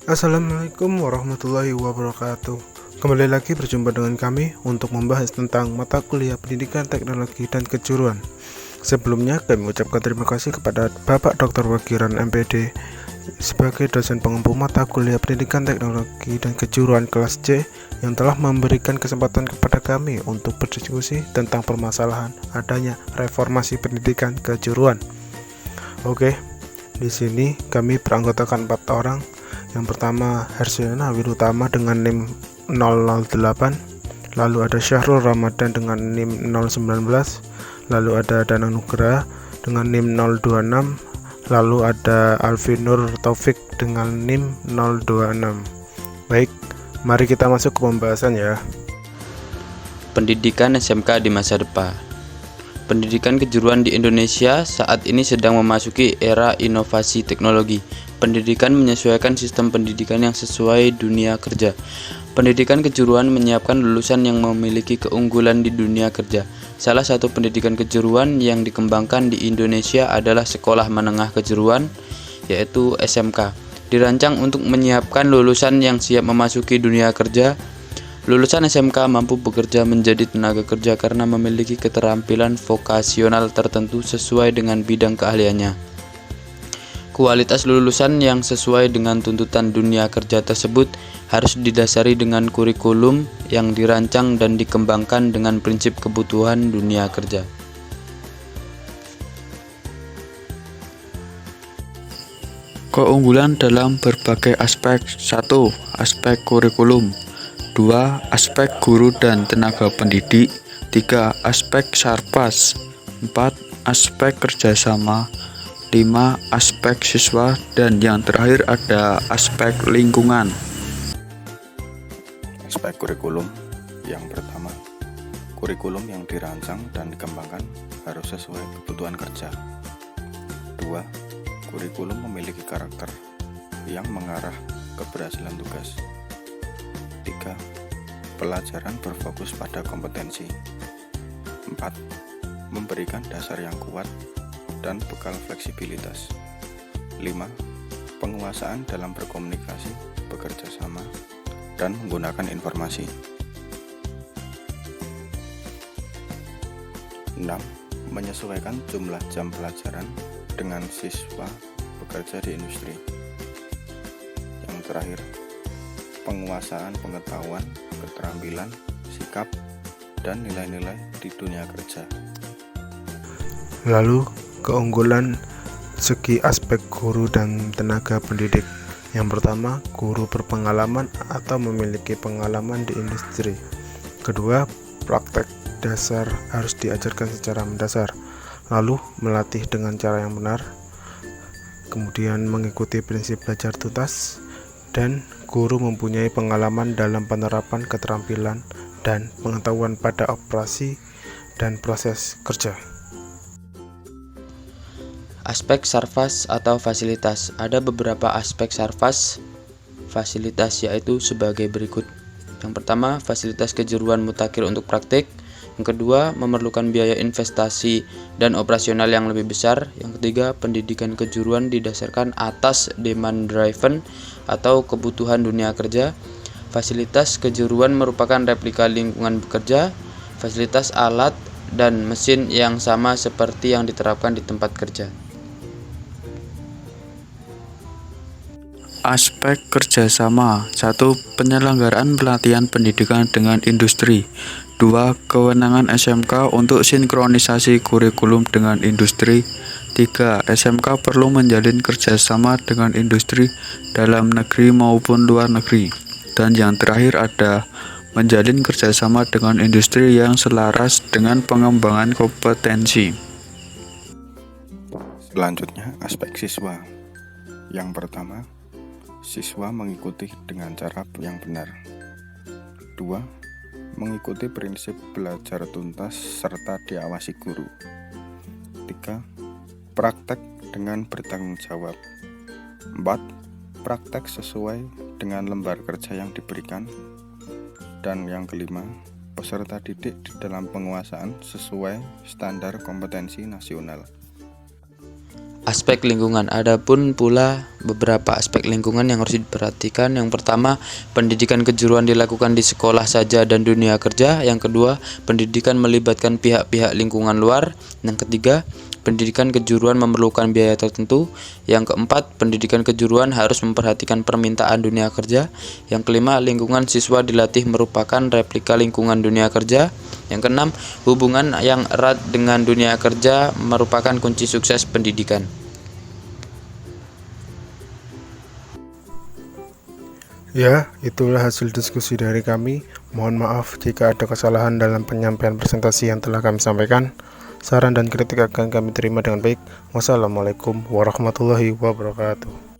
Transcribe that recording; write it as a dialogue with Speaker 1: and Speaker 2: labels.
Speaker 1: Assalamualaikum warahmatullahi wabarakatuh. Kembali lagi berjumpa dengan kami untuk membahas tentang mata kuliah Pendidikan Teknologi dan Kejuruan. Sebelumnya kami mengucapkan terima kasih kepada Bapak Dr. Wagiran MPD sebagai dosen pengempu mata kuliah Pendidikan Teknologi dan Kejuruan kelas C yang telah memberikan kesempatan kepada kami untuk berdiskusi tentang permasalahan adanya reformasi pendidikan kejuruan. Oke, di sini kami beranggotakan 4 orang. Yang pertama Hersiana Wirutama dengan NIM 008, lalu ada Syahrul Ramadan dengan NIM 019, lalu ada Danang Nugraha dengan NIM 026, lalu ada Alvinur Taufik dengan NIM 026. Baik, mari kita masuk ke pembahasan ya.
Speaker 2: Pendidikan SMK di masa depan. Pendidikan kejuruan di Indonesia saat ini sedang memasuki era inovasi teknologi. Pendidikan menyesuaikan sistem pendidikan yang sesuai dunia kerja. Pendidikan kejuruan menyiapkan lulusan yang memiliki keunggulan di dunia kerja. Salah satu pendidikan kejuruan yang dikembangkan di Indonesia adalah Sekolah Menengah Kejuruan, yaitu SMK. Dirancang untuk menyiapkan lulusan yang siap memasuki dunia kerja. Lulusan SMK mampu bekerja menjadi tenaga kerja karena memiliki keterampilan vokasional tertentu sesuai dengan bidang keahliannya. Kualitas lulusan yang sesuai dengan tuntutan dunia kerja tersebut harus didasari dengan kurikulum yang dirancang dan dikembangkan dengan prinsip kebutuhan dunia kerja.
Speaker 3: Keunggulan dalam berbagai aspek. 1. Aspek kurikulum. 2. Aspek guru dan tenaga pendidik. 3. Aspek sarpas. 4. Aspek kerjasama. 5. Aspek siswa. Dan yang terakhir ada aspek lingkungan.
Speaker 4: Aspek kurikulum. Yang pertama, kurikulum yang dirancang dan dikembangkan harus sesuai kebutuhan kerja. 2. Kurikulum memiliki karakter yang mengarah keberhasilan tugas. 3. Pelajaran berfokus pada kompetensi. 4. Memberikan dasar yang kuat dan bekal fleksibilitas. 5. Penguasaan dalam berkomunikasi, bekerja sama, dan menggunakan informasi. 6. Menyesuaikan jumlah jam pelajaran dengan siswa bekerja di industri. Yang terakhir, penguasaan pengetahuan, keterampilan, sikap, dan nilai-nilai di dunia kerja.
Speaker 1: Lalu, keunggulan segi aspek guru dan tenaga pendidik. Yang pertama, guru berpengalaman atau memiliki pengalaman di industri. Kedua, praktek dasar harus diajarkan secara mendasar, lalu melatih dengan cara yang benar, kemudian mengikuti prinsip belajar tuntas, dan guru mempunyai pengalaman dalam penerapan keterampilan dan pengetahuan pada operasi dan proses kerja.
Speaker 2: Aspek sarfas atau fasilitas. Ada beberapa aspek sarfas fasilitas yaitu sebagai berikut. Yang pertama, fasilitas kejuruan mutakhir untuk praktik. Yang kedua, memerlukan biaya investasi dan operasional yang lebih besar. Yang ketiga, pendidikan kejuruan didasarkan atas demand driven atau kebutuhan dunia kerja. Fasilitas kejuruan merupakan replika lingkungan bekerja, fasilitas alat dan mesin yang sama seperti yang diterapkan di tempat kerja.
Speaker 3: Aspek kerjasama. 1. Penyelenggaraan pelatihan pendidikan dengan industri. 2. Kewenangan SMK untuk sinkronisasi kurikulum dengan industri. 3. SMK perlu menjalin kerjasama dengan industri dalam negeri maupun luar negeri. Dan yang terakhir ada menjalin kerjasama dengan industri yang selaras dengan pengembangan kompetensi.
Speaker 4: Selanjutnya, aspek siswa. Yang pertama, siswa mengikuti dengan cara yang benar. 2. Mengikuti prinsip belajar tuntas serta diawasi guru. 3. Praktek dengan bertanggung jawab. 4. Praktek sesuai dengan lembar kerja yang diberikan. Dan yang kelima, peserta didik di dalam penguasaan sesuai standar kompetensi nasional.
Speaker 2: aspek lingkungan. Adapun pula beberapa aspek lingkungan yang harus diperhatikan. Yang pertama, pendidikan kejuruan dilakukan di sekolah saja dan dunia kerja. Yang kedua, pendidikan melibatkan pihak-pihak lingkungan luar. Yang ketiga, pendidikan kejuruan memerlukan biaya tertentu. Yang keempat, pendidikan kejuruan harus memperhatikan permintaan dunia kerja. Yang kelima, lingkungan siswa dilatih merupakan replika lingkungan dunia kerja. Yang keenam, hubungan yang erat dengan dunia kerja merupakan kunci sukses pendidikan.
Speaker 1: Ya, itulah hasil diskusi dari kami. Mohon maaf jika ada kesalahan dalam penyampaian presentasi yang telah kami sampaikan. Saran dan kritik akan kami terima dengan baik. Wassalamualaikum warahmatullahi wabarakatuh.